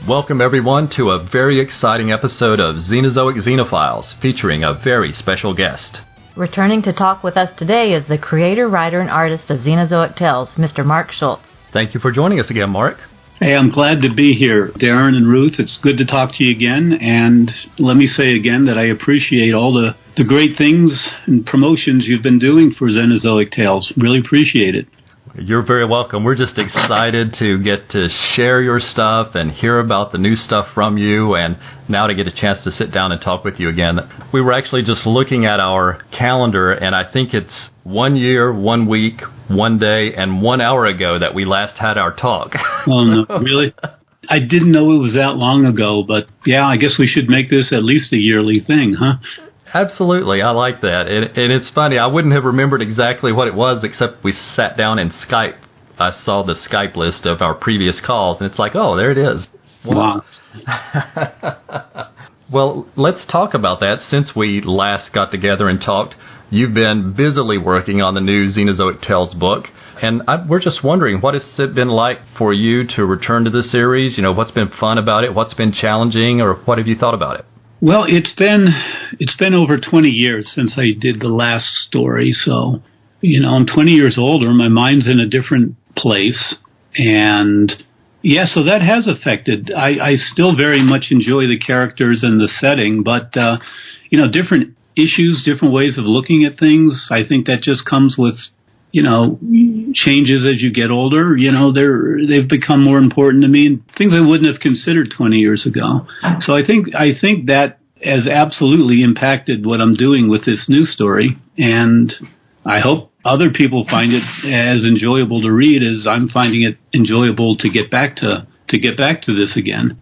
Welcome everyone to a very exciting episode of Xenozoic Xenophiles featuring a very special guest. Returning to talk with us today is the creator, writer, and artist of Xenozoic Tales, Mr. Mark Schultz. Thank you for joining us again, Mark. Hey, I'm glad to be here, Darren and Ruth. It's good to talk to you again, and let me say again that I appreciate all the great things and promotions you've been doing for Xenozoic Tales. Really appreciate it. You're very welcome. We're just excited to get to share your stuff and hear about the new stuff from you, and now to get a chance to sit down and talk with you again. We were actually just looking at our calendar, and I think it's 1 year, 1 week, 1 day, and 1 hour ago that we last had our talk. Oh, no, really? I didn't know it was that long ago, but yeah, I guess we should make this at least a yearly thing, huh? Absolutely. I like that. And it's funny. I wouldn't have remembered exactly what it was, except we sat down in Skype. I saw the Skype list of our previous calls, and it's like, oh, there it is. Wow. Well, let's talk about that. Since we last got together and talked, you've been busily working on the new Xenozoic Tales book. And we're just wondering, what has it been like for you to return to the series? You know, what's been fun about it? What's been challenging? Or what have you thought about it? Well, it's been over 20 years since I did the last story, so, you know, I'm 20 years older, my mind's in a different place, and, yeah, so that has affected. I still very much enjoy the characters and the setting, but, you know, different issues, different ways of looking at things, I think that just comes with, you know, changes as you get older. You know, they've become more important to me, and things I wouldn't have considered 20 years ago. So I think that has absolutely impacted what I'm doing with this new story, and I hope other people find it as enjoyable to read as I'm finding it enjoyable to get back to this again.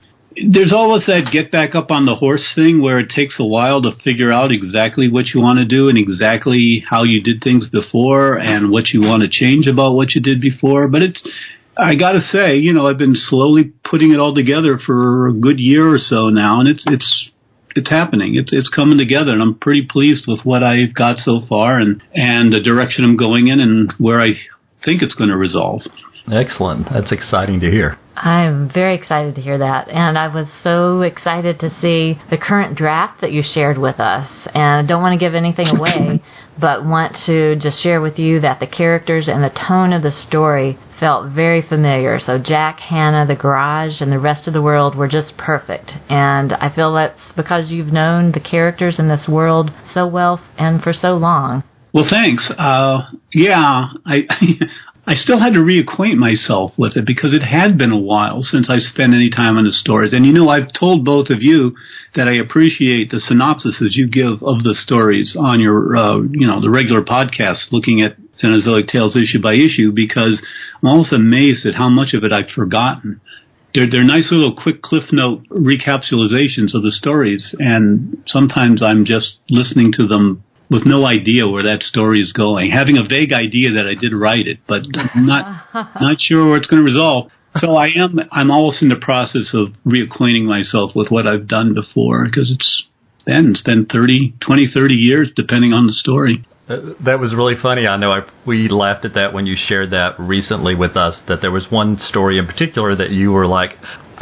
There's always that get back up on the horse thing where it takes a while to figure out exactly what you want to do and exactly how you did things before and what you want to change about what you did before. But I got to say, you know, I've been slowly putting it all together for a good year or so now, and it's happening. It's coming together, and I'm pretty pleased with what I've got so far and the direction I'm going in and where I think it's going to resolve. Excellent. That's exciting to hear. I'm very excited to hear that, and I was so excited to see the current draft that you shared with us, and I don't want to give anything away, but want to just share with you that the characters and the tone of the story felt very familiar. So Jack, Hannah, the garage, and the rest of the world were just perfect, and I feel that's because you've known the characters in this world so well and for so long. Well, thanks. Yeah, I still had to reacquaint myself with it because it had been a while since I spent any time on the stories. And, you know, I've told both of you that I appreciate the synopsises you give of the stories on your, you know, the regular podcast looking at Xenozoic Tales issue by issue, because I'm almost amazed at how much of it I've forgotten. They're nice little quick cliff note recapitulations of the stories, and sometimes I'm just listening to them with no idea where that story is going, having a vague idea that I did write it, but not sure where it's going to resolve. So I'm almost in the process of reacquainting myself with what I've done before, because it's been 30 years, depending on the story. That was really funny. I know we laughed at that when you shared that recently with us, that there was one story in particular that you were like,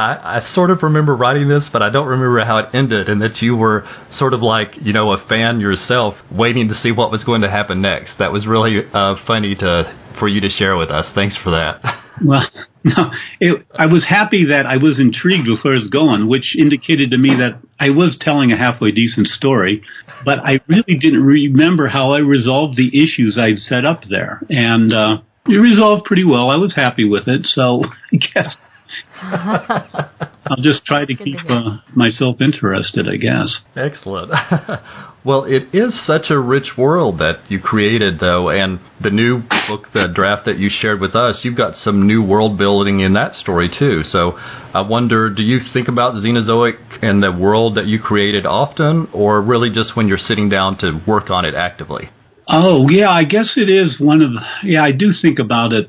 I sort of remember writing this, but I don't remember how it ended, and that you were sort of like, you know, a fan yourself, waiting to see what was going to happen next. That was really funny for you to share with us. Thanks for that. Well, no, I was happy that I was intrigued with where it's going, which indicated to me that I was telling a halfway decent story, but I really didn't remember how I resolved the issues I'd set up there. And it resolved pretty well. I was happy with it, so I guess I'll just try to keep myself interested, I guess. Excellent. Well, it is such a rich world that you created, though, and the new book, the draft that you shared with us, you've got some new world building in that story, too. So I wonder, do you think about Xenozoic and the world that you created often, or really just when you're sitting down to work on it actively? Oh, yeah, I guess it is I do think about it.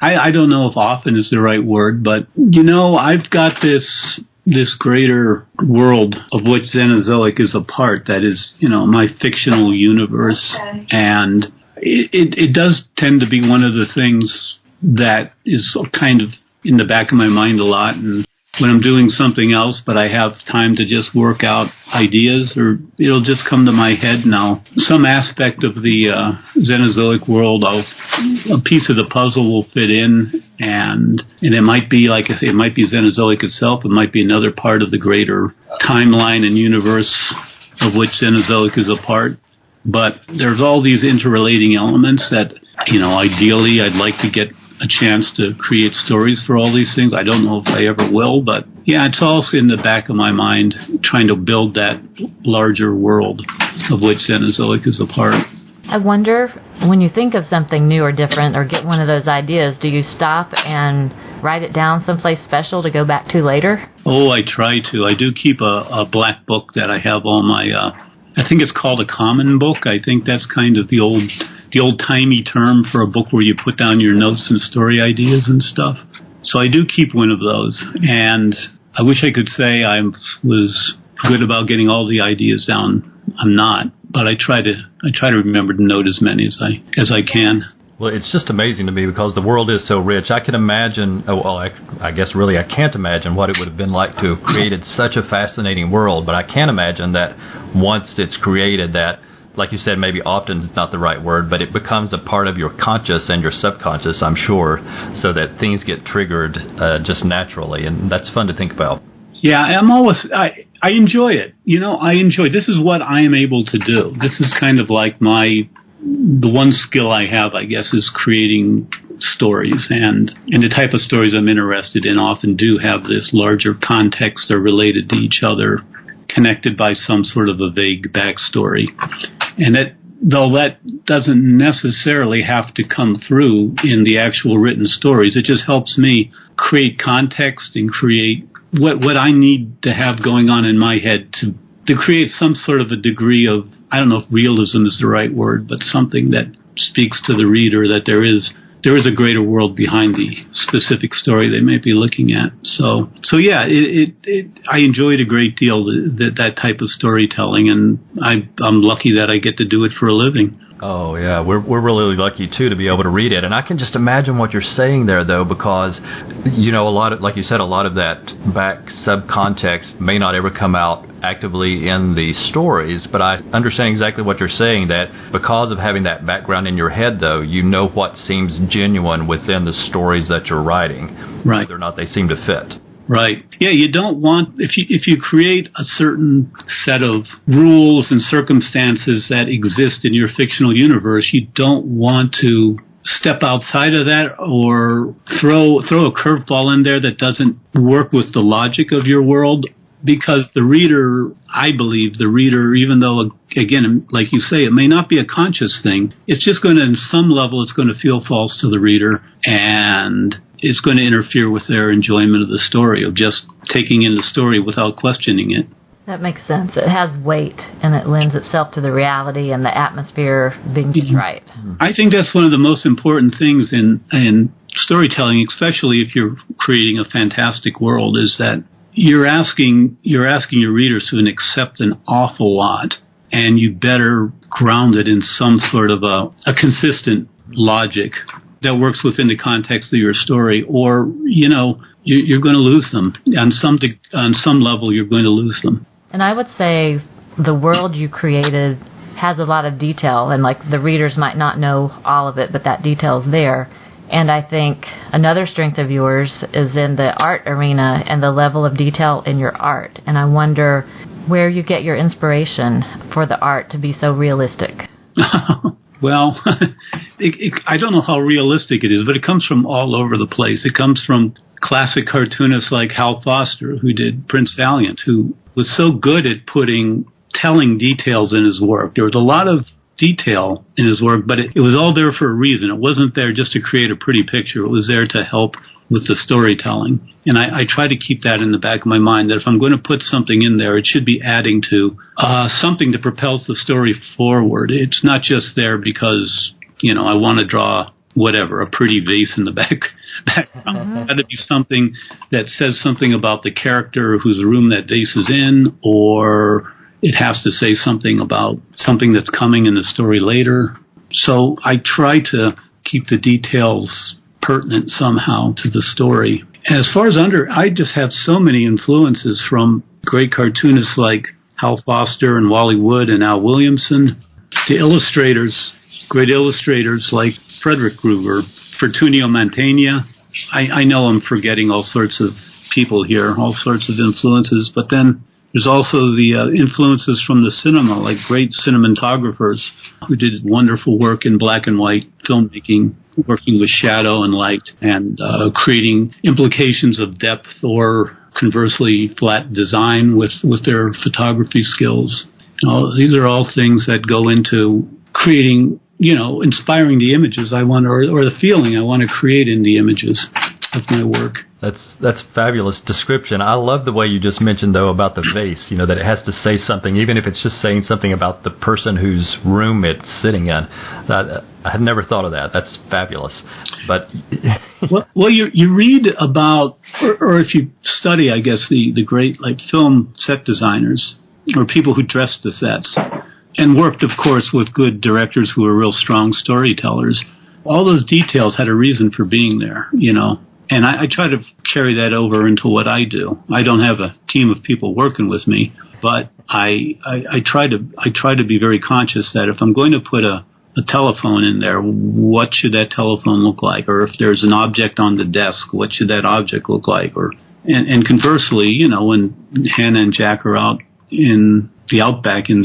I don't know if often is the right word, but, you know, I've got this greater world of which Xenozoic is a part that is, you know, my fictional universe. Okay. And it does tend to be one of the things that is kind of in the back of my mind a lot. And when I'm doing something else, but I have time to just work out ideas, or it'll just come to my head now. Some aspect of the Xenozoic world, a piece of the puzzle will fit in, and it might be, like I say, it might be Xenozoic itself, it might be another part of the greater timeline and universe of which Xenozoic is a part. But there's all these interrelating elements that, ideally I'd like to get a chance to create stories for all these things. I don't know if I ever will, but yeah, it's also in the back of my mind, trying to build that larger world of which Xenozoic is a part. I wonder, when you think of something new or different or get one of those ideas, do you stop and write it down someplace special to go back to later? Oh, I try to. I do keep a black book that I have all my, I think it's called a common book. I think that's kind of the old-timey term for a book where you put down your notes and story ideas and stuff. So I do keep one of those, and I wish I could say I was good about getting all the ideas down. I'm not, but I try to remember to note as many as I can. Well, it's just amazing to me because the world is so rich. I can imagine, I guess really I can't imagine what it would have been like to have created such a fascinating world, but I can imagine that once it's created that, like you said, maybe often is not the right word, but it becomes a part of your conscious and your subconscious, I'm sure, so that things get triggered just naturally, and that's fun to think about. Yeah, I enjoy it. This is what I am able to do. This is kind of like the one skill I have, I guess, is creating stories, and the type of stories I'm interested in often do have this larger context. They're related to each other, connected by some sort of a vague backstory. And though that doesn't necessarily have to come through in the actual written stories, it just helps me create context and create what I need to have going on in my head to create some sort of a degree of, I don't know if realism is the right word, but something that speaks to the reader that there is a greater world behind the specific story they may be looking at. So yeah, I enjoy it a great deal, that type of storytelling, and I'm lucky that I get to do it for a living. Oh, yeah, we're really lucky, too, to be able to read it. And I can just imagine what you're saying there, though, because, a lot of, like you said, a lot of that back subcontext may not ever come out actively in the stories, but I understand exactly what you're saying, that because of having that background in your head, though, you know what seems genuine within the stories that you're writing, right, whether or not they seem to fit. Right. Yeah, you don't want, if you create a certain set of rules and circumstances that exist in your fictional universe, you don't want to step outside of that or throw a curveball in there that doesn't work with the logic of your world. Because the reader, I believe the reader, even though, again, like you say, it may not be a conscious thing, it's just going to, in some level, it's going to feel false to the reader, and it's going to interfere with their enjoyment of the story, of just taking in the story without questioning it. That makes sense. It has weight, and it lends itself to the reality and the atmosphere being just right. I think that's one of the most important things in storytelling, especially if you're creating a fantastic world, is that you're asking your readers to accept an awful lot, and you better ground it in some sort of a consistent logic that works within the context of your story, or you're going to lose them on some level. You're going to lose them. And I would say the world you created has a lot of detail, and like the readers might not know all of it, but that detail's there. And I think another strength of yours is in the art arena and the level of detail in your art. And I wonder where you get your inspiration for the art to be so realistic. Well, I don't know how realistic it is, but it comes from all over the place. It comes from classic cartoonists like Hal Foster, who did Prince Valiant, who was so good at telling details in his work. There was a lot of detail in his work, but it was all there for a reason. It wasn't there just to create a pretty picture. It was there to help with the storytelling. And I try to keep that in the back of my mind, that if I'm going to put something in there, it should be adding to something that propels the story forward. It's not just there because, I want to draw whatever, a pretty vase in the background. It's got to be something that says something about the character whose room that vase is in, or it has to say something about something that's coming in the story later. So I try to keep the details pertinent somehow to the story. As far as I just have so many influences from great cartoonists like Hal Foster and Wally Wood and Al Williamson to illustrators, great illustrators like Frederick Gruber, Fortunio Mantegna. I know I'm forgetting all sorts of people here, all sorts of influences, but then there's also the influences from the cinema, like great cinematographers who did wonderful work in black and white filmmaking, working with shadow and light and creating implications of depth or conversely flat design with their photography skills. These are all things that go into creating, inspiring the images I want, or the feeling I want to create in the images of my work. That's fabulous description. I love the way you just mentioned, though, about the vase, that it has to say something, even if it's just saying something about the person whose room it's sitting in. I had never thought of that. That's fabulous. But well, you read about, or if you study, I guess, the great film set designers or people who dressed the sets and worked, of course, with good directors who were real strong storytellers. All those details had a reason for being there, And I try to carry that over into what I do. I don't have a team of people working with me, but I try to be very conscious that if I'm going to put a telephone in there, what should that telephone look like? Or if there's an object on the desk, what should that object look like? And conversely, when Hannah and Jack are out in the outback in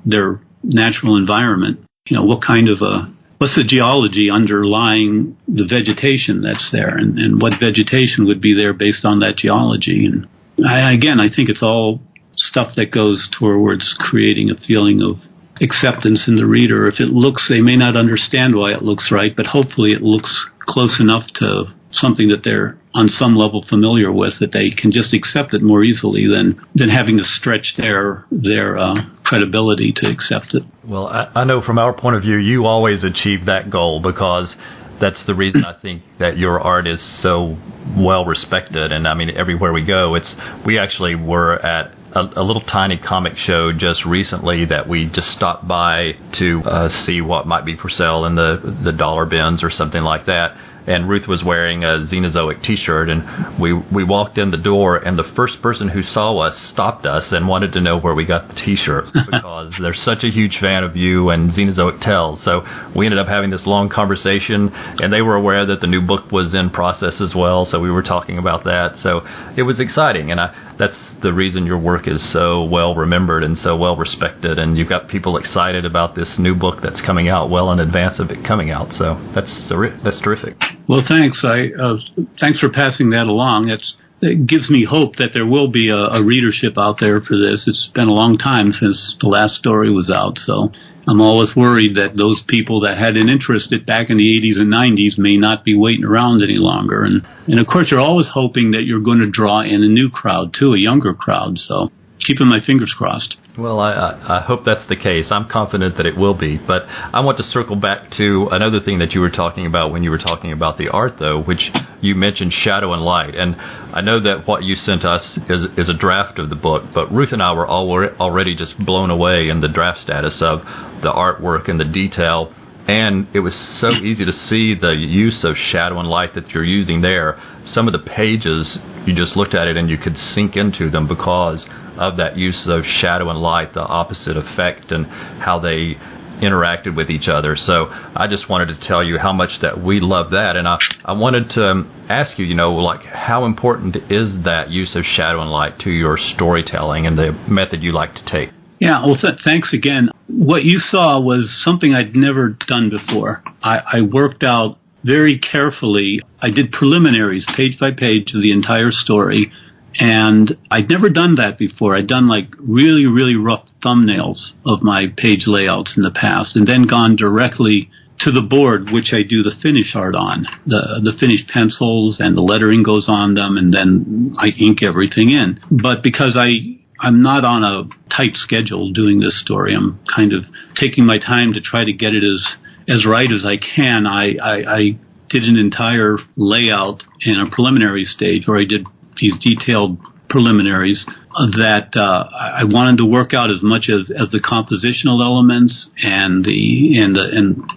their natural environment, what's the geology underlying the vegetation that's there, and what vegetation would be there based on that geology? And I think it's all stuff that goes towards creating a feeling of acceptance in the reader. If it looks, they may not understand why it looks right, but hopefully it looks close enough to something that they're on some level familiar with, that they can just accept it more easily than having to stretch their credibility to accept it. Well, I know from our point of view, you always achieve that goal, because that's the reason I think that your art is so well respected. And I mean, everywhere we go, we actually were at a little tiny comic show just recently that we just stopped by to see what might be for sale in the dollar bins or something like that. And Ruth was wearing a Xenozoic T-shirt, and we walked in the door, and the first person who saw us stopped us and wanted to know where we got the T-shirt, because they're such a huge fan of you and Xenozoic Tales. So we ended up having this long conversation, and they were aware that the new book was in process as well, so we were talking about that. So it was exciting, and that's the reason your work is so well remembered and so well respected, and you've got people excited about this new book that's coming out well in advance of it coming out. So that's terrific. Well, thanks. Thanks for passing that along. It gives me hope that there will be a readership out there for this. It's been a long time since the last story was out, so I'm always worried that those people that had an interest back in the 80s and 90s may not be waiting around any longer. And of course, you're always hoping that you're going to draw in a new crowd, too, a younger crowd. So keeping my fingers crossed. Well, I hope that's the case. I'm confident that it will be. But I want to circle back to another thing that you were talking about when you were talking about the art, though, which you mentioned shadow and light. And I know that what you sent us is a draft of the book, but Ruth and I were already just blown away in the draft status of the artwork and the detail. And it was so easy to see the use of shadow and light that you're using there. Some of the pages, you just looked at it and you could sink into them because of that use of shadow and light, the opposite effect, and how they interacted with each other. So I just wanted to tell you how much that we love that. And I wanted to ask you, how important is that use of shadow and light to your storytelling and the method you like to take? Yeah, well, thanks again. What you saw was something I'd never done before. I worked out very carefully. I did preliminaries, page by page, of the entire story, and I'd never done that before. I'd done really, really rough thumbnails of my page layouts in the past, and then gone directly to the board, which I do the finish art on. The finished pencils and the lettering goes on them, and then I ink everything in. But because I'm not on a tight schedule doing this story, I'm kind of taking my time to try to get it as right as I can. I did an entire layout in a preliminary stage where I did these detailed preliminaries that I wanted to work out as much as the compositional elements and the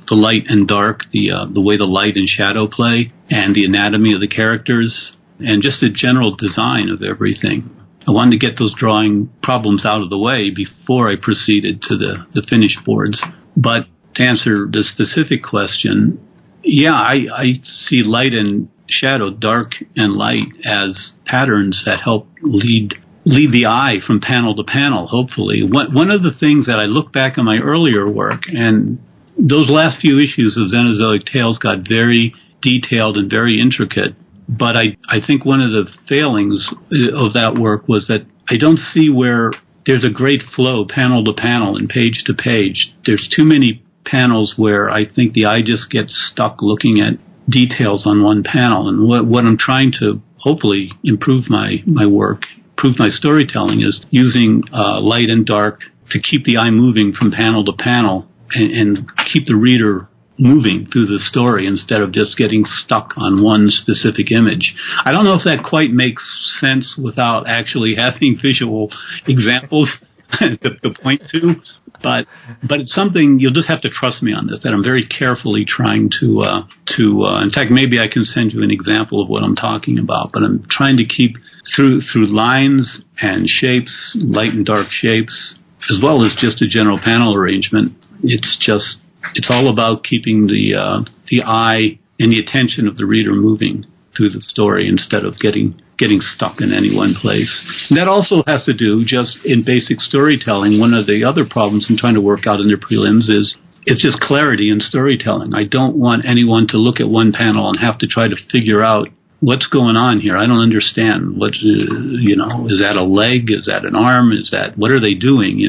light and dark, the way the light and shadow play, and the anatomy of the characters, and just the general design of everything. I wanted to get those drawing problems out of the way before I proceeded to the finished boards. But to answer the specific question, yeah, I see light and shadow, dark and light, as patterns that help lead the eye from panel to panel, hopefully. One of the things that I look back on my earlier work, and those last few issues of Xenozoic Tales got very detailed and very intricate, but I think one of the failings of that work was that I don't see where there's a great flow panel to panel and page to page. There's too many panels where I think the eye just gets stuck looking at details on one panel. And what I'm trying to hopefully improve my work, improve my storytelling, is using light and dark to keep the eye moving from panel to panel and keep the reader moving through the story instead of just getting stuck on one specific image. I don't know if that quite makes sense without actually having visual examples to point to, but it's something you'll just have to trust me on this, that I'm very carefully trying to in fact, maybe I can send you an example of what I'm talking about, but I'm trying to keep through lines and shapes, light and dark shapes, as well as just a general panel arrangement. It's all about keeping the eye and the attention of the reader moving through the story instead of getting stuck in any one place. And that also has to do, just in basic storytelling, one of the other problems I'm trying to work out in the prelims is it's just clarity in storytelling. I don't want anyone to look at one panel and have to try to figure out what's going on here. I don't understand. What, is that a leg? Is that an arm? What are they doing?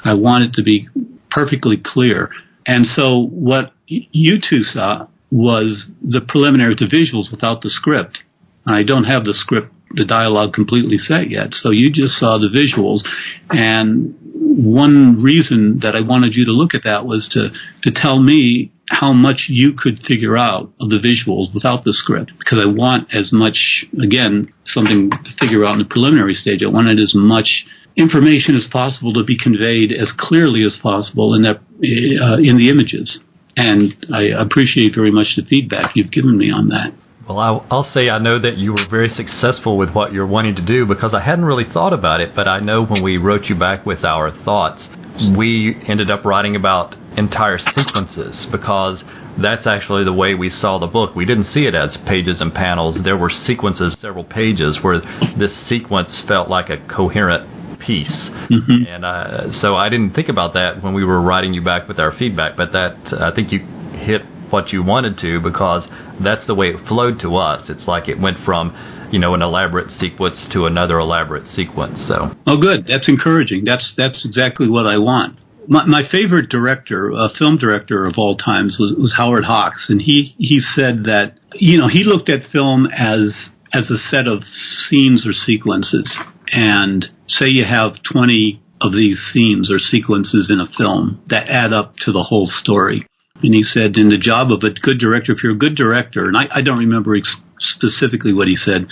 I want it to be perfectly clear. And so what you two saw was the preliminary, the visuals without the script. I don't have the script, the dialogue completely set yet. So you just saw the visuals. And one reason that I wanted you to look at that was to tell me how much you could figure out of the visuals without the script. Because I want as much, again, something to figure out in the preliminary stage. I wanted as much information as possible to be conveyed as clearly as possible in the images. And I appreciate very much the feedback you've given me on that. Well, I'll say I know that you were very successful with what you're wanting to do, because I hadn't really thought about it, but I know when we wrote you back with our thoughts, we ended up writing about entire sequences, because that's actually the way we saw the book. We didn't see it as pages and panels. There were sequences, several pages, where this sequence felt like a coherent piece. Mm-hmm. And so I didn't think about that when we were writing you back with our feedback, but that I think you hit what you wanted to, because that's the way it flowed to us. It's like it went from, an elaborate sequence to another elaborate sequence. So. Oh, good. That's encouraging. That's exactly what I want. My favorite director, film director of all times, was Howard Hawks, and he said that he looked at film as a set of scenes or sequences, and say you have 20 of these scenes or sequences in a film that add up to the whole story. And he said, in the job of a good director, if you're a good director, and I don't remember specifically what he said,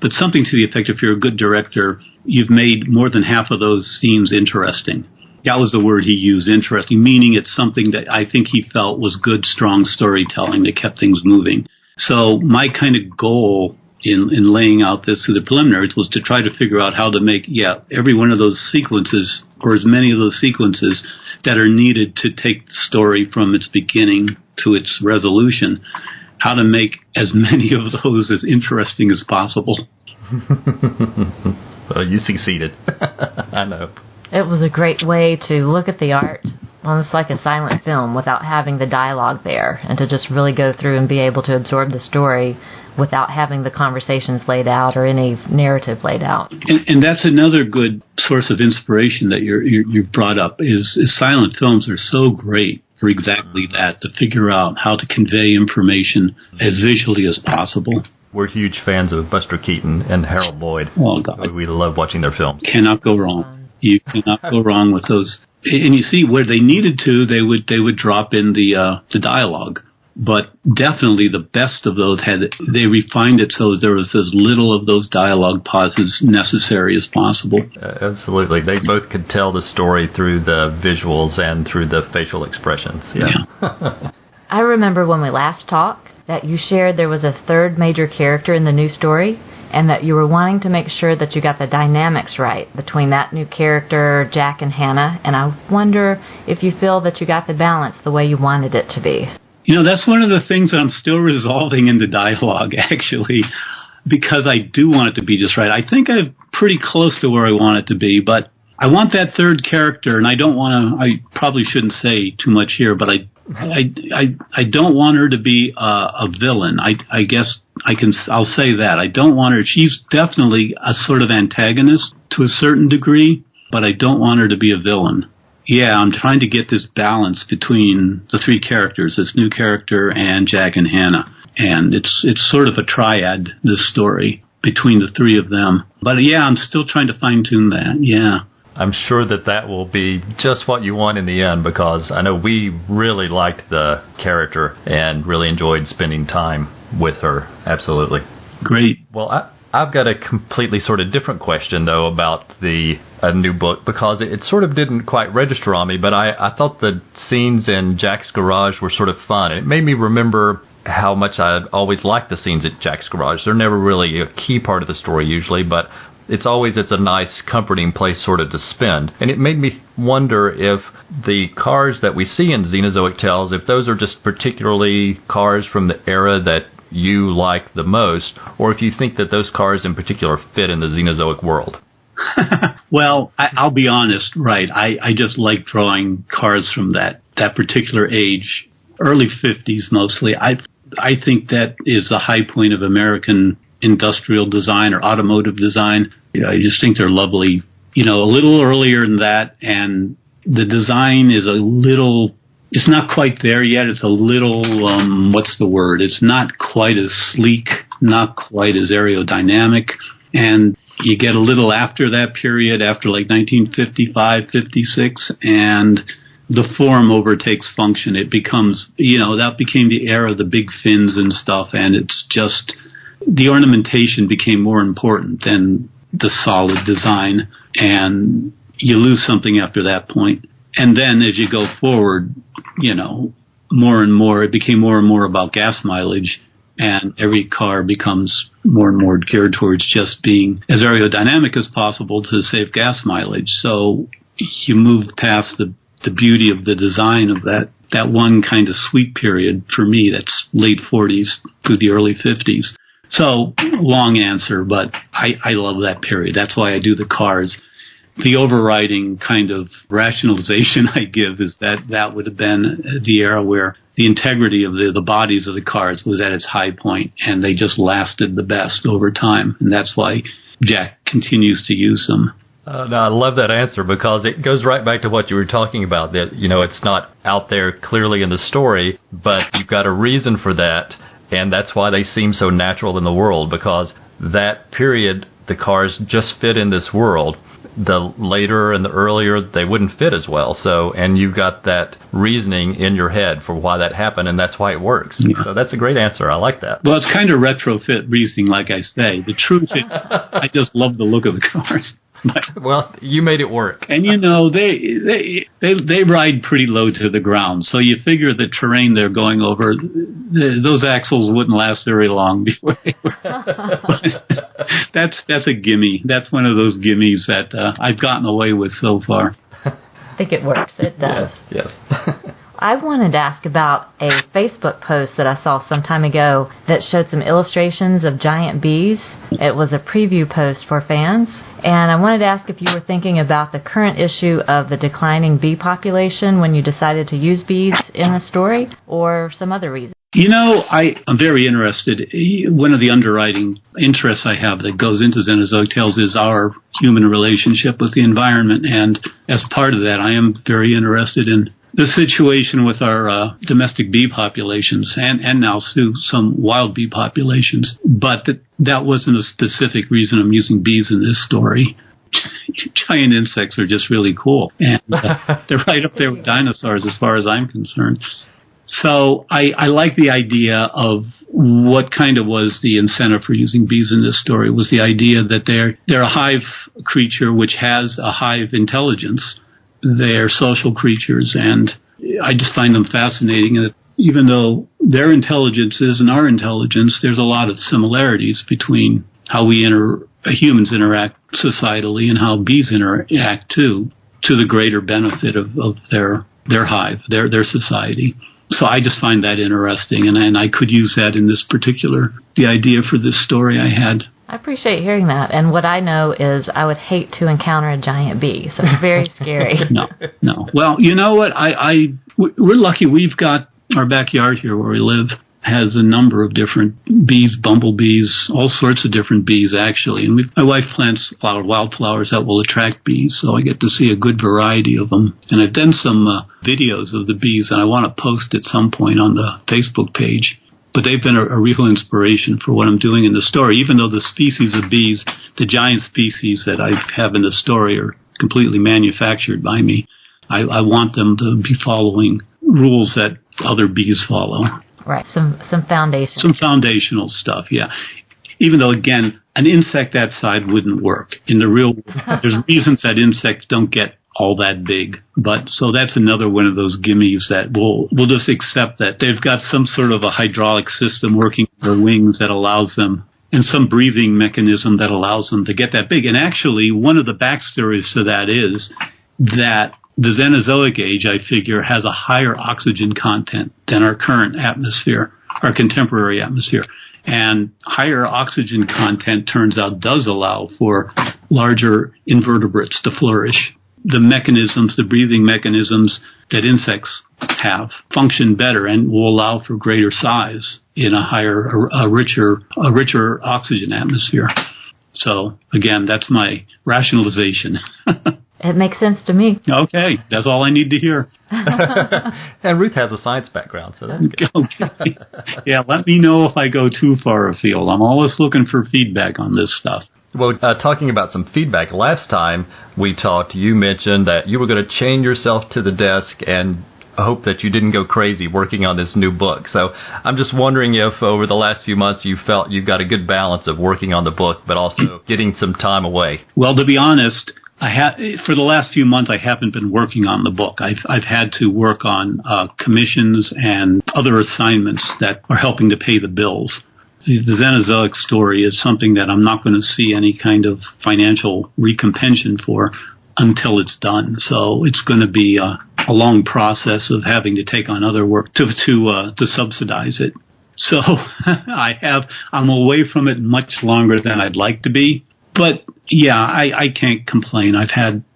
but something to the effect, if you're a good director, you've made more than half of those scenes interesting. That was the word he used, interesting, meaning it's something that I think he felt was good, strong storytelling that kept things moving. So my kind of goal in laying out this through the preliminaries was to try to figure out how to make, every one of those sequences, or as many of those sequences that are needed to take the story from its beginning to its resolution, how to make as many of those as interesting as possible. Well, you succeeded. I know. It was a great way to look at the art, almost like a silent film, without having the dialogue there, and to just really go through and be able to absorb the story without having the conversations laid out or any narrative laid out. And that's another good source of inspiration that you've brought up, is silent films are so great for exactly that, to figure out how to convey information as visually as possible. We're huge fans of Buster Keaton and Harold Lloyd. Oh, God. We love watching their films. Cannot go wrong. You cannot go wrong with those. And you see, where they needed to, they would drop in the dialogue. But definitely the best of those they refined it so there was as little of those dialogue pauses necessary as possible. Absolutely. They both could tell the story through the visuals and through the facial expressions. Yeah. I remember when we last talked that you shared there was a third major character in the new story, and that you were wanting to make sure that you got the dynamics right between that new character, Jack and Hannah, and I wonder if you feel that you got the balance the way you wanted it to be. That's one of the things that I'm still resolving into dialogue, actually, because I do want it to be just right. I think I'm pretty close to where I want it to be, but I want that third character, and I probably shouldn't say too much here, but I don't want her to be a villain. I guess I'll say that. I don't want her. She's definitely a sort of antagonist to a certain degree, but I don't want her to be a villain. Yeah, I'm trying to get this balance between the three characters, this new character and Jack and Hannah. And it's sort of a triad, this story, between the three of them. But yeah, I'm still trying to fine-tune that, yeah. I'm sure that will be just what you want in the end, because I know we really liked the character and really enjoyed spending time with her. Absolutely. Great. Well, I've got a completely sort of different question, though, about the new book, because it sort of didn't quite register on me, but I thought the scenes in Jack's garage were sort of fun. It made me remember how much I'd always liked the scenes at Jack's garage. They're never really a key part of the story usually, but it's a nice, comforting place sort of to spend. And it made me wonder if the cars that we see in Xenozoic Tales, if those are just particularly cars from the era that you like the most, or if you think that those cars in particular fit in the Xenozoic world. Well, I'll be honest, right. I just like drawing cars from that particular age, early 50s mostly. I think that is the high point of American industrial design or automotive design. I just think they're lovely. A little earlier than that, and the design is it's not quite there yet. It's a little, what's the word? It's not quite as sleek, not quite as aerodynamic. And you get a little after that period, after like 1955, 56, and the form overtakes function. It becomes, that became the era of the big fins and stuff, and it's just, the ornamentation became more important than the solid design, and you lose something after that point. And then as you go forward, more and more, it became more and more about gas mileage, and every car becomes more and more geared towards just being as aerodynamic as possible to save gas mileage. So you move past the beauty of the design of that one kind of sweet period, for me, that's late 40s through the early 50s. So, long answer, but I love that period. That's why I do the cars. The overriding kind of rationalization I give is that would have been the era where the integrity of the bodies of the cars was at its high point, and they just lasted the best over time. And that's why Jack continues to use them. No, I love that answer, because it goes right back to what you were talking about, that, it's not out there clearly in the story, but you've got a reason for that, and that's why they seem so natural in the world, because that period, the cars just fit in this world. The later and the earlier, they wouldn't fit as well. So, and you've got that reasoning in your head for why that happened, and that's why it works. Yeah. So that's a great answer. I like that. Well, it's kind of retrofit reasoning, like I say. The truth is, I just love the look of the cars. Well, you made it work. And they ride pretty low to the ground, so you figure the terrain they're going over, those axles wouldn't last very long before they were. That's a gimme. That's one of those gimmies that I've gotten away with so far. I think it works. It does. Yes. I wanted to ask about a Facebook post that I saw some time ago that showed some illustrations of giant bees. It was a preview post for fans, and I wanted to ask if you were thinking about the current issue of the declining bee population when you decided to use bees in the story, or some other reason. I'm very interested. One of the underwriting interests I have that goes into Xenozoic Tales is our human relationship with the environment, and as part of that, I am very interested in the situation with our domestic bee populations and now some wild bee populations. But that wasn't a specific reason I'm using bees in this story. Giant insects are just really cool. And they're right up there with dinosaurs as far as I'm concerned. So I like the idea of what kind of was the incentive for using bees in this story was the idea that they're a hive creature which has a hive intelligence. They're social creatures, and I just find them fascinating. And even though their intelligence isn't our intelligence, there's a lot of similarities between how we humans interact societally and how bees interact too, to the greater benefit of their hive, their society. So I just find that interesting, and I could use that in this the idea for this story I had. I appreciate hearing that. And what I know is I would hate to encounter a giant bee, so it's very scary. No. Well, you know what? We're lucky. We've got our backyard here where we live has a number of different bees, bumblebees, all sorts of different bees, actually. And my wife plants wildflowers that will attract bees, so I get to see a good variety of them. And I've done some videos of the bees, and I want to post at some point on the Facebook page. But they've been a real inspiration for what I'm doing in the story, even though the species of bees, the giant species that I have in the story, are completely manufactured by me. I want them to be following rules that other bees follow. Right, some foundation. Some foundational stuff, yeah. Even though, again, an insect that size wouldn't work. In the real world, there's reasons that insects don't get all that big. But so that's another one of those gimmies that we'll just accept that they've got some sort of a hydraulic system working their wings that allows them, and some breathing mechanism that allows them to get that big. And actually, one of the backstories to that is that the Xenozoic age, I figure, has a higher oxygen content than our current atmosphere, our contemporary atmosphere. And higher oxygen content, turns out, does allow for larger invertebrates to flourish. The mechanisms, the breathing mechanisms that insects have function better and will allow for greater size in a richer oxygen atmosphere. So, again, that's my rationalization. It makes sense to me. Okay, that's all I need to hear. And Ruth has a science background, so that's good. Okay. Yeah, let me know if I go too far afield. I'm always looking for feedback on this stuff. Well, talking about some feedback, last time we talked, you mentioned that you were going to chain yourself to the desk and hope that you didn't go crazy working on this new book. So I'm just wondering if over the last few months you felt you got a good balance of working on the book, but also getting some time away. Well, to be honest, for the last few months, I haven't been working on the book. I've had to work on commissions and other assignments that are helping to pay the bills. The Xenozoic story is something that I'm not going to see any kind of financial recompense for until it's done. So it's going to be a long process of having to take on other work to subsidize it. So I'm away from it much longer than I'd like to be. But yeah, I can't complain.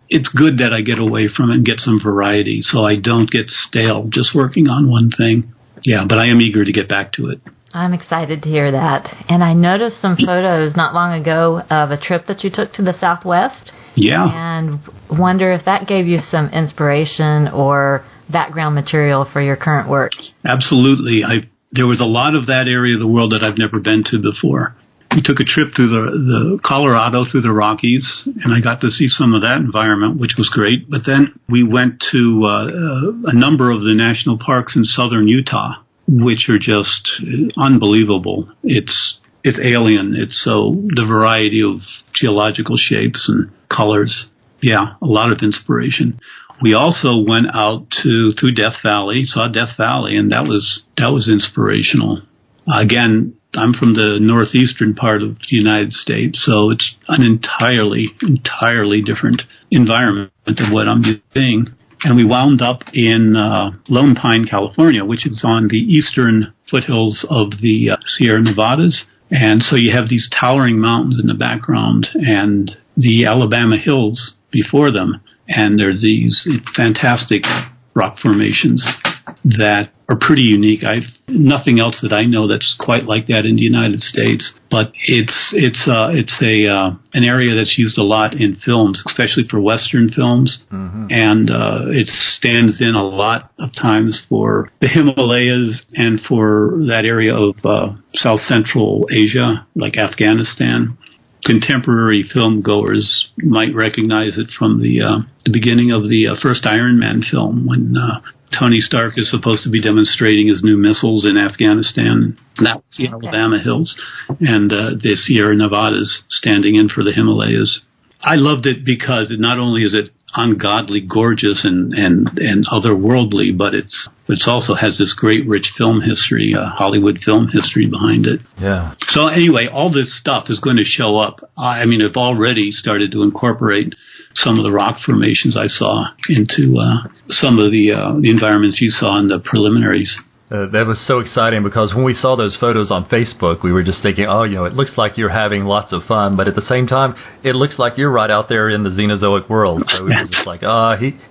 It's good that I get away from it and get some variety so I don't get stale just working on one thing. Yeah, but I am eager to get back to it. I'm excited to hear that. And I noticed some photos not long ago of a trip that you took to the Southwest. Yeah. And wonder if that gave you some inspiration or background material for your current work. Absolutely. There was a lot of that area of the world that I've never been to before. We took a trip through the Colorado, through the Rockies, and I got to see some of that environment, which was great. But then we went to a number of the national parks in southern Utah, which are just unbelievable. It's alien. It's the variety of geological shapes and colors. Yeah, a lot of inspiration. We also went out through Death Valley, saw Death Valley, and that was inspirational. Again, I'm from the northeastern part of the United States, so it's an entirely different environment of what I'm doing. And we wound up in Lone Pine, California, which is on the eastern foothills of the Sierra Nevadas. And so you have these towering mountains in the background and the Alabama hills before them. And there are these fantastic rock formations that are pretty unique. Nothing else that I know that's quite like that in the United States. But it's an area that's used a lot in films, especially for Western films. Mm-hmm. And it stands in a lot of times for the Himalayas and for that area of South Central Asia, like Afghanistan. contemporary film goers might recognize it from the beginning of the first Iron Man film when Tony Stark is supposed to be demonstrating his new missiles in Afghanistan. That was the Alabama hills, and the Sierra Nevadas standing in for the Himalayas. I loved it because not only is it ungodly gorgeous and otherworldly, but it's also has this great rich film history, Hollywood film history behind it. Yeah. So anyway, all this stuff is going to show up. I mean, I've already started to incorporate some of the rock formations I saw into some of the environments you saw in the preliminaries. That was so exciting because when we saw those photos on Facebook, we were just thinking, it looks like you're having lots of fun, but at the same time, it looks like you're right out there in the Xenozoic world. So it was just like,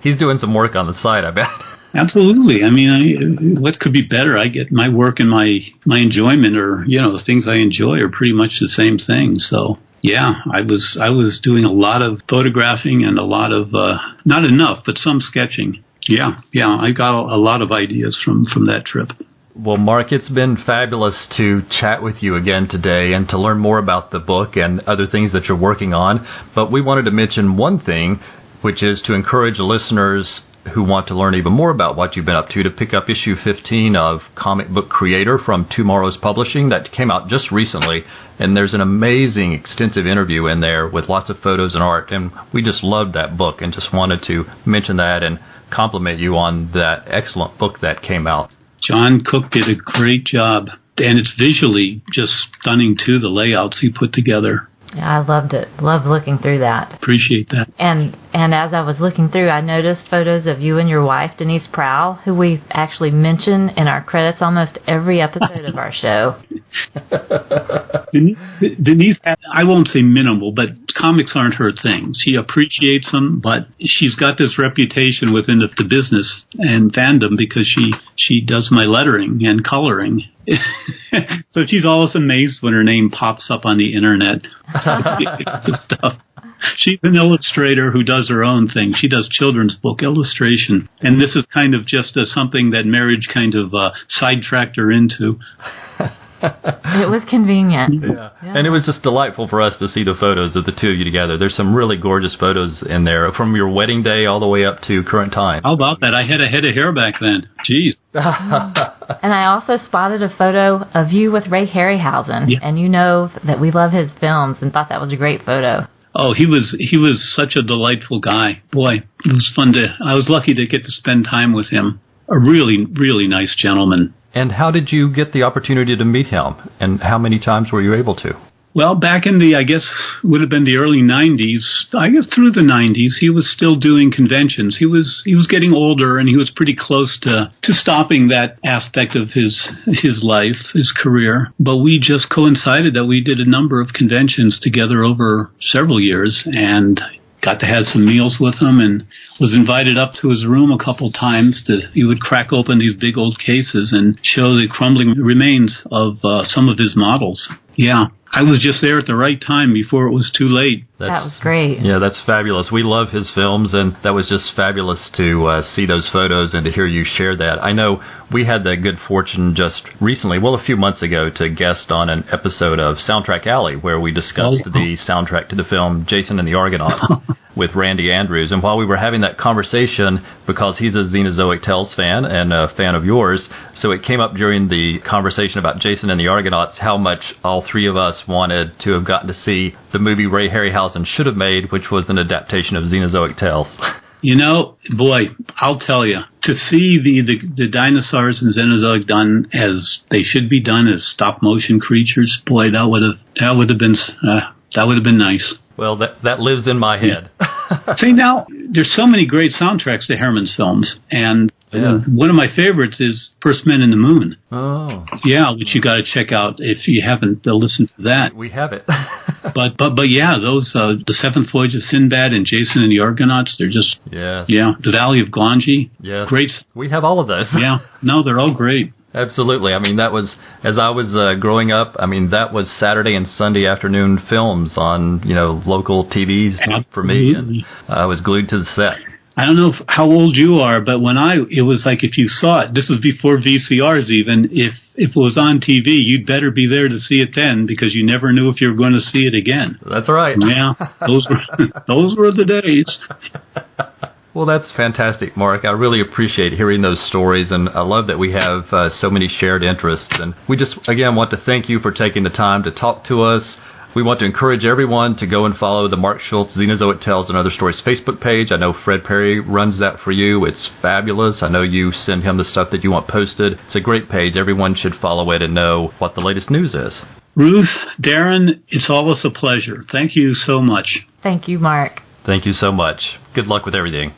he's doing some work on the side, I bet. Absolutely. I mean, what could be better? I get my work and my enjoyment, or the things I enjoy are pretty much the same thing. So yeah, I was doing a lot of photographing and a lot of not enough, but some sketching. Yeah, I got a lot of ideas from that trip. Well, Mark, it's been fabulous to chat with you again today and to learn more about the book and other things that you're working on. But we wanted to mention one thing, which is to encourage listeners who want to learn even more about what you've been up to pick up issue 15 of Comic Book Creator from Tomorrow's Publishing that came out just recently. And there's an amazing, extensive interview in there with lots of photos and art. And we just loved that book and just wanted to mention that and compliment you on that excellent book that came out. John Cook did a great job. And it's visually just stunning, too, the layouts he put together. Yeah, I loved it. Loved looking through that. Appreciate that. And as I was looking through, I noticed photos of you and your wife, Denise Prowl, who we actually mention in our credits almost every episode of our show. Denise, I won't say minimal, but comics aren't her thing. She appreciates them, but she's got this reputation within the business and fandom because she does my lettering and coloring. So she's always amazed when her name pops up on the internet. Stuff. She's an illustrator who does her own thing. She does children's book illustration. And this is kind of just something that marriage kind of sidetracked her into. It was convenient. Yeah. And it was just delightful for us to see the photos of the two of you together. There's some really gorgeous photos in there from your wedding day all the way up to current time. How about that? I had a head of hair back then. Jeez. And I also spotted a photo of you with Ray Harryhausen. Yeah. And you know that we love his films and thought that was a great photo. Oh, he was such a delightful guy. Boy, it was fun I was lucky to get to spend time with him. A really, really nice gentleman. And how did you get the opportunity to meet him? And how many times were you able to? Well, back in I guess, would have been the early 90s, I guess through the 90s, he was still doing conventions. He was getting older, and he was pretty close to stopping that aspect of his life, his career. But we just coincided that we did a number of conventions together over several years, and got to have some meals with him, and was invited up to his room a couple times. He would crack open these big old cases and show the crumbling remains of some of his models. Yeah. I was just there at the right time before it was too late. That was great. Yeah, that's fabulous. We love his films, and that was just fabulous to see those photos and to hear you share that. I know we had the good fortune just recently, a few months ago, to guest on an episode of Soundtrack Alley where we discussed the soundtrack to the film Jason and the Argonauts with Randy Andrews. And while we were having that conversation, because he's a Xenozoic Tales fan and a fan of yours, so it came up during the conversation about Jason and the Argonauts how much all three of us wanted to have gotten to see the movie Ray Harryhausen should have made, which was an adaptation of Xenozoic Tales. Boy, I'll tell you, to see the dinosaurs in Xenozoic done as they should be done as stop motion creatures, boy, that would have been nice. Well, that lives in my head. See, now, there's so many great soundtracks to Herman's films, and one of my favorites is First Men in the Moon. Oh. Yeah, which you got to check out if you haven't listened to that. We have it. but yeah, those, The Seventh Voyage of Sinbad and Jason and the Argonauts, they're just, The Valley of Glanji. Yes. Great. We have all of those. Yeah, no, they're all great. Absolutely. I mean, that was, as I was growing up, I mean, that was Saturday and Sunday afternoon films on, local TVs for me, and I was glued to the set. I don't know how old you are, but it was like if you saw it, this was before VCRs even, if it was on TV, you'd better be there to see it then because you never knew if you were going to see it again. That's right. Yeah, those were the days. Well, that's fantastic, Mark. I really appreciate hearing those stories, and I love that we have so many shared interests. And we just, again, want to thank you for taking the time to talk to us. We want to encourage everyone to go and follow the Mark Schultz Xenozoic Tales and Other Stories Facebook page. I know Fred Perry runs that for you. It's fabulous. I know you send him the stuff that you want posted. It's a great page. Everyone should follow it and know what the latest news is. Ruth, Darren, it's always a pleasure. Thank you so much. Thank you, Mark. Thank you so much. Good luck with everything.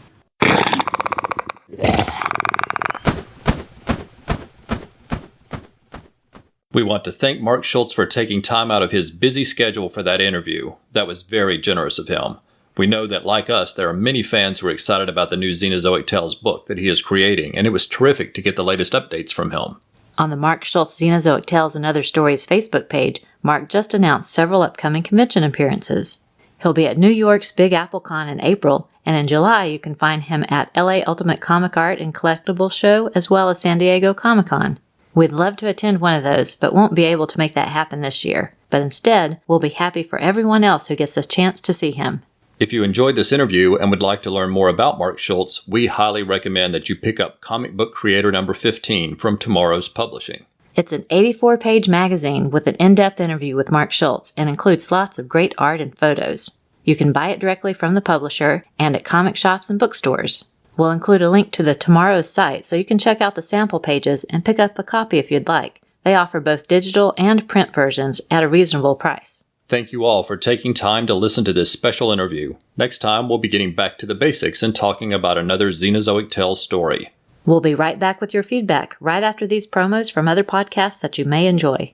We want to thank Mark Schultz for taking time out of his busy schedule for that interview. That was very generous of him. We know that, like us, there are many fans who are excited about the new Xenozoic Tales book that he is creating, and it was terrific to get the latest updates from him. On the Mark Schultz Xenozoic Tales and Other Stories Facebook page, Mark just announced several upcoming convention appearances. He'll be at New York's Big Apple Con in April, and in July you can find him at LA Ultimate Comic Art and Collectibles Show as well as San Diego Comic-Con. We'd love to attend one of those, but won't be able to make that happen this year. But instead, we'll be happy for everyone else who gets a chance to see him. If you enjoyed this interview and would like to learn more about Mark Schultz, we highly recommend that you pick up Comic Book Creator number 15 from Tomorrow's Publishing. It's an 84-page magazine with an in-depth interview with Mark Schultz and includes lots of great art and photos. You can buy it directly from the publisher and at comic shops and bookstores. We'll include a link to the Tomorrow's site so you can check out the sample pages and pick up a copy if you'd like. They offer both digital and print versions at a reasonable price. Thank you all for taking time to listen to this special interview. Next time, we'll be getting back to the basics and talking about another Xenozoic Tales story. We'll be right back with your feedback right after these promos from other podcasts that you may enjoy.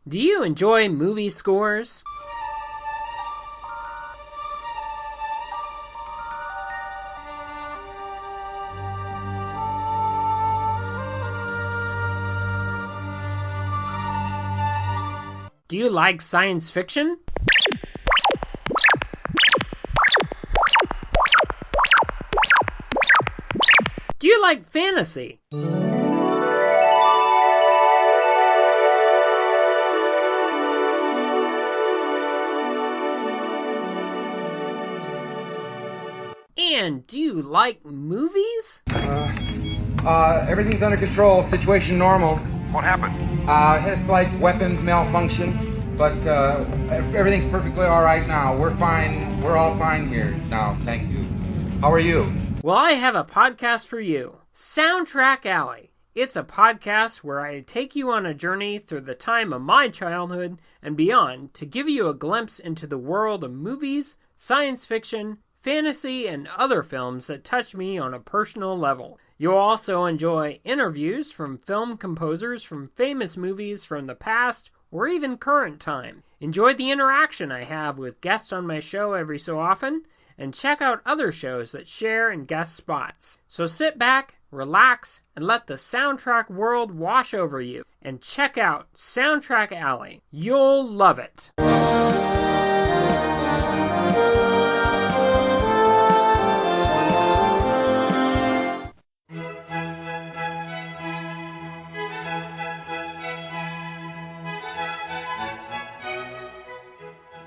Do you enjoy movie scores? Do you like science fiction? Do you like fantasy? And do you like movies? Everything's under control. Situation normal. What happened? Had a slight weapons malfunction, but everything's perfectly all right now. We're fine. We're all fine here now. Thank you. How are you? Well, I have a podcast for you. Soundtrack Alley. It's a podcast where I take you on a journey through the time of my childhood and beyond to give you a glimpse into the world of movies, science fiction, fantasy, and other films that touch me on a personal level. You'll also enjoy interviews from film composers from famous movies from the past or even current time. Enjoy the interaction I have with guests on my show every so often, and check out other shows that share and guest spots. So sit back, relax, and let the soundtrack world wash over you. And check out Soundtrack Alley. You'll love it.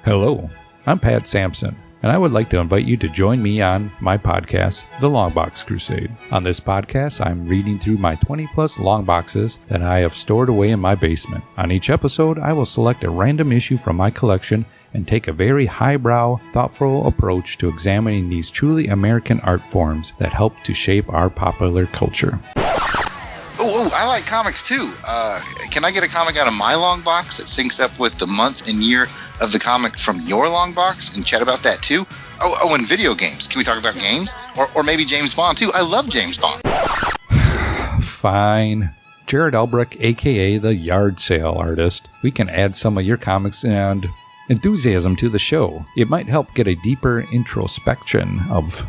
Hello, I'm Pat Sampson, and I would like to invite you to join me on my podcast, The Longbox Crusade. On this podcast, I'm reading through my 20-plus long boxes that I have stored away in my basement. On each episode, I will select a random issue from my collection and take a very highbrow, thoughtful approach to examining these truly American art forms that help to shape our popular culture. Oh, I like comics too. Can I get a comic out of my long box that syncs up with the month and year of the comic from your long box and chat about that too? Oh, and video games. Can we talk about games? Or maybe James Bond too? I love James Bond. Fine. Jared Elbrick, a.k.a. the Yard Sale Artist. We can add some of your comics and enthusiasm to the show. It might help get a deeper introspection of...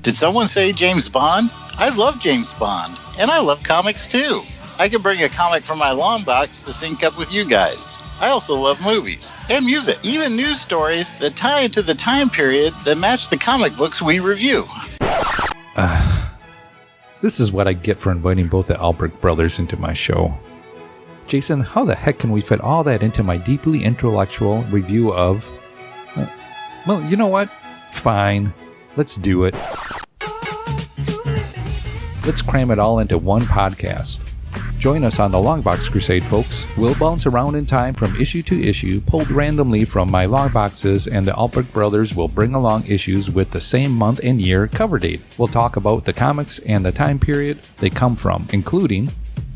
Did someone say James Bond? I love James Bond. And I love comics too. I can bring a comic from my long box to sync up with you guys. I also love movies and music, even news stories that tie into the time period that match the comic books we review. This is what I get for inviting both the Albrecht brothers into my show. Jason, how the heck can we fit all that into my deeply intellectual review of... well, you know what? Fine. Let's do it. Let's cram it all into one podcast. Join us on the Longbox Crusade, folks. We'll bounce around in time from issue to issue, pulled randomly from my longboxes, and the Albrecht brothers will bring along issues with the same month and year cover date. We'll talk about the comics and the time period they come from, including...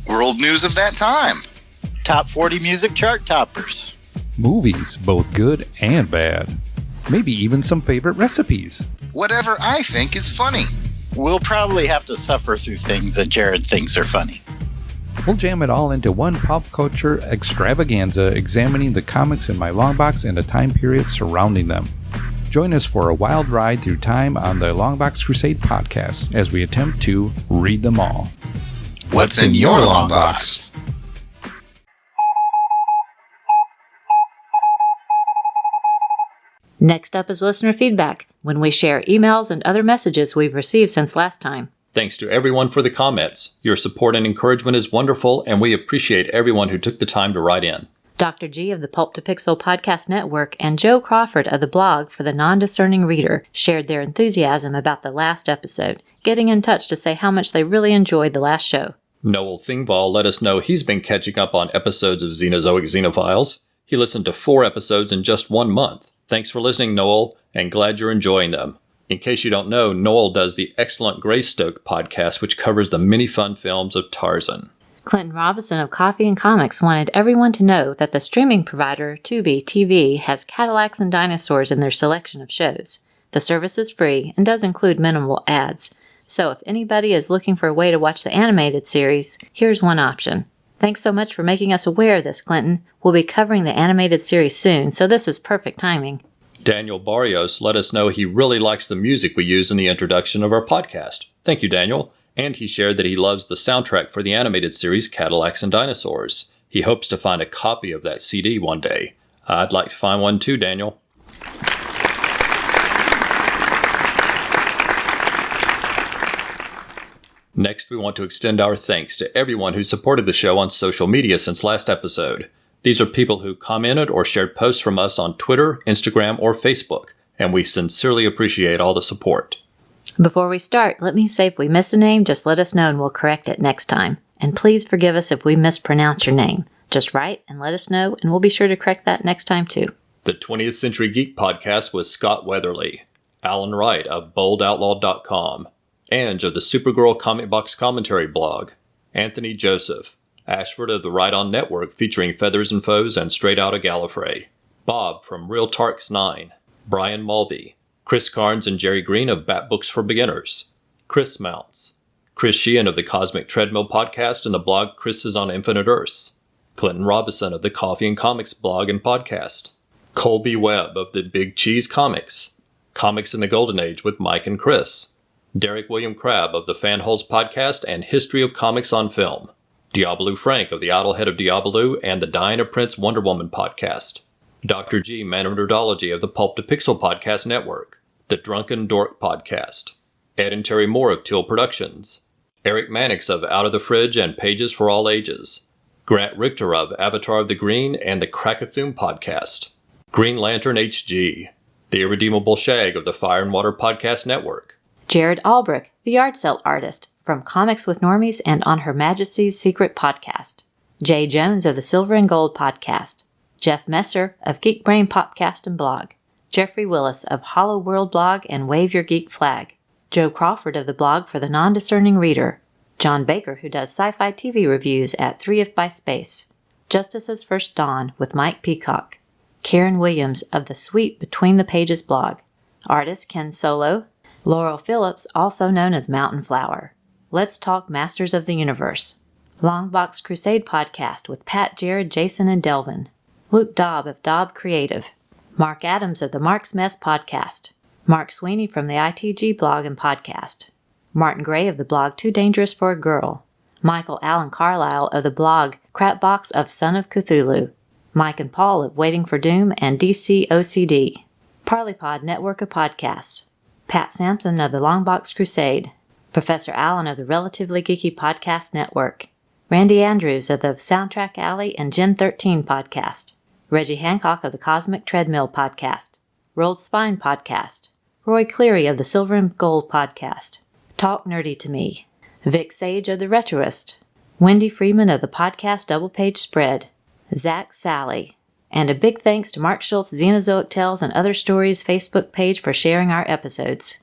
world news of that time. Top 40 music chart toppers. Movies, both good and bad. Maybe even some favorite recipes. Whatever I think is funny. We'll probably have to suffer through things that Jared thinks are funny. We'll jam it all into one pop culture extravaganza, examining the comics in my longbox and the time period surrounding them. Join us for a wild ride through time on the Longbox Crusade podcast as we attempt to read them all. What's in your longbox? Next up is listener feedback, when we share emails and other messages we've received since last time. Thanks to everyone for the comments. Your support and encouragement is wonderful, and we appreciate everyone who took the time to write in. Dr. G of the Pulp to Pixel Podcast Network and Joe Crawford of the blog for the Non-Discerning Reader shared their enthusiasm about the last episode, getting in touch to say how much they really enjoyed the last show. Noel Thingval let us know he's been catching up on episodes of Xenozoic Xenophiles. He listened to 4 episodes in just 1 month. Thanks for listening, Noel, and glad you're enjoying them. In case you don't know, Noel does the excellent Greystoke podcast, which covers the many fun films of Tarzan. Clinton Robinson of Coffee and Comics wanted everyone to know that the streaming provider Tubi TV has Cadillacs and Dinosaurs in their selection of shows. The service is free and does include minimal ads. So if anybody is looking for a way to watch the animated series, here's one option. Thanks so much for making us aware of this, Clinton. We'll be covering the animated series soon, so this is perfect timing. Daniel Barrios let us know he really likes the music we use in the introduction of our podcast. Thank you, Daniel. And he shared that he loves the soundtrack for the animated series Cadillacs and Dinosaurs. He hopes to find a copy of that CD one day. I'd like to find one too, Daniel. Next, we want to extend our thanks to everyone who supported the show on social media since last episode. These are people who commented or shared posts from us on Twitter, Instagram, or Facebook, and we sincerely appreciate all the support. Before we start, let me say if we miss a name, just let us know and we'll correct it next time. And please forgive us if we mispronounce your name. Just write and let us know, and we'll be sure to correct that next time too. The 20th Century Geek Podcast was Scott Weatherly, Alan Wright of BoldOutlaw.com, Ange of the Supergirl Comic Box Commentary blog, Anthony Joseph, Ashford of the Right On Network featuring Feathers and Foes and Straight Outta Gallifrey, Bob from Real Tarks 9, Brian Mulvey, Chris Carnes and Jerry Green of Bat Books for Beginners, Chris Mounts, Chris Sheehan of the Cosmic Treadmill Podcast and the blog Chris is on Infinite Earths, Clinton Robinson of the Coffee and Comics blog and podcast, Colby Webb of the Big Cheese Comics, Comics in the Golden Age with Mike and Chris, Derek William Crabb of the Fanholes Podcast and History of Comics on Film, Diablo Frank of the Idlehead of Diablo and the Diana Prince Wonder Woman Podcast, Dr. G. Manordology of the Pulp to Pixel Podcast Network, the Drunken Dork Podcast, Ed and Terry Moore of Till Productions, Eric Mannix of Out of the Fridge and Pages for All Ages, Grant Richter of Avatar of the Green and the Krakathum Podcast, Green Lantern HG, the Irredeemable Shag of the Fire and Water Podcast Network, Jared Albrecht, the Yard Sale Artist, from Comics with Normies and on Her Majesty's Secret Podcast, Jay Jones of the Silver and Gold Podcast, Jeff Messer of Geek Brain Popcast and Blog, Jeffrey Willis of Hollow World Blog and Wave Your Geek Flag, Joe Crawford of the blog for the Non-Discerning Reader, John Baker who does sci-fi TV reviews at 3If by Space, Justice's First Dawn with Mike Peacock, Karen Williams of the Sweet Between the Pages blog, artist Ken Solo, Laurel Phillips, also known as Mountain Flower, Let's Talk Masters of the Universe, Longbox Crusade Podcast with Pat, Jared, Jason, and Delvin, Luke Dobb of Dobb Creative, Mark Adams of the Mark's Mess Podcast, Mark Sweeney from the ITG blog and podcast, Martin Gray of the blog Too Dangerous for a Girl, Michael Allen Carlisle of the blog Crapbox of Son of Cthulhu, Mike and Paul of Waiting for Doom and DC OCD, Parleypod Network of Podcasts, Pat Sampson of the Longbox Crusade, Professor Allen of the Relatively Geeky Podcast Network, Randy Andrews of the Soundtrack Alley and Gen 13 Podcast, Reggie Hancock of the Cosmic Treadmill Podcast, Rolled Spine Podcast, Roy Cleary of the Silver and Gold Podcast, Talk Nerdy to Me, Vic Sage of the Retroist, Wendy Freeman of the podcast Double Page Spread, Zach Sally, and a big thanks to Mark Schultz, Xenozoic Tales and Other Stories Facebook page for sharing our episodes.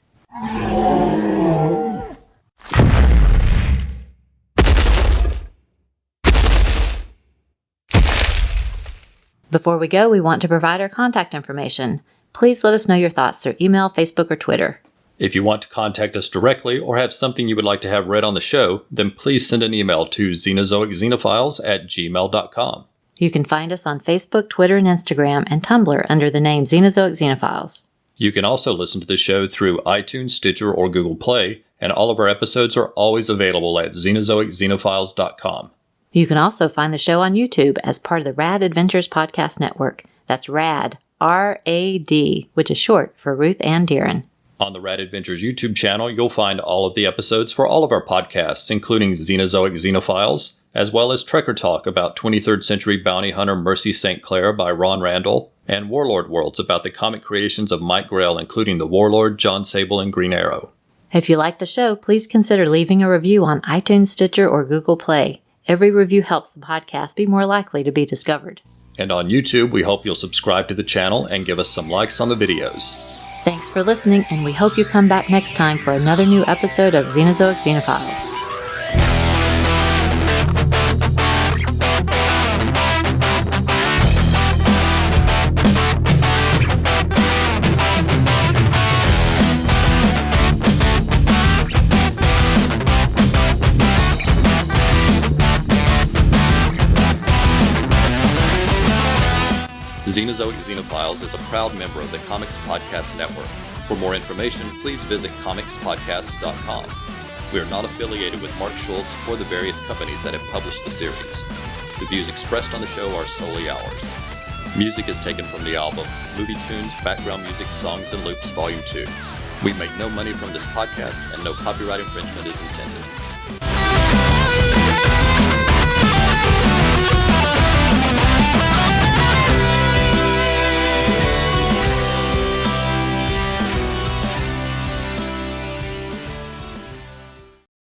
Before we go, we want to provide our contact information. Please let us know your thoughts through email, Facebook, or Twitter. If you want to contact us directly or have something you would like to have read on the show, then please send an email to xenozoicxenophiles@gmail.com. You can find us on Facebook, Twitter, and Instagram, and Tumblr under the name Xenozoic Xenophiles. You can also listen to the show through iTunes, Stitcher, or Google Play, and all of our episodes are always available at xenozoicxenophiles.com. You can also find the show on YouTube as part of the Rad Adventures Podcast Network. That's RAD, R-A-D, which is short for Ruth Ann Deeren. On the Rad Adventures YouTube channel, you'll find all of the episodes for all of our podcasts, including Xenozoic Xenophiles, as well as Trekker Talk about 23rd century bounty hunter Mercy St. Clair by Ron Randall, and Warlord Worlds about the comic creations of Mike Grell, including the Warlord, John Sable, and Green Arrow. If you like the show, please consider leaving a review on iTunes, Stitcher, or Google Play. Every review helps the podcast be more likely to be discovered. And on YouTube, we hope you'll subscribe to the channel and give us some likes on the videos. Thanks for listening, and we hope you come back next time for another new episode of Xenozoic Xenophiles. Xenozoic Xenophiles is a proud member of the Comics Podcast Network. For more information, please visit comicspodcasts.com. We are not affiliated with Mark Schultz or the various companies that have published the series. The views expressed on the show are solely ours. Music is taken from the album Movie Tunes, Background Music, Songs and Loops, Volume 2. We make no money from this podcast, and no copyright infringement is intended.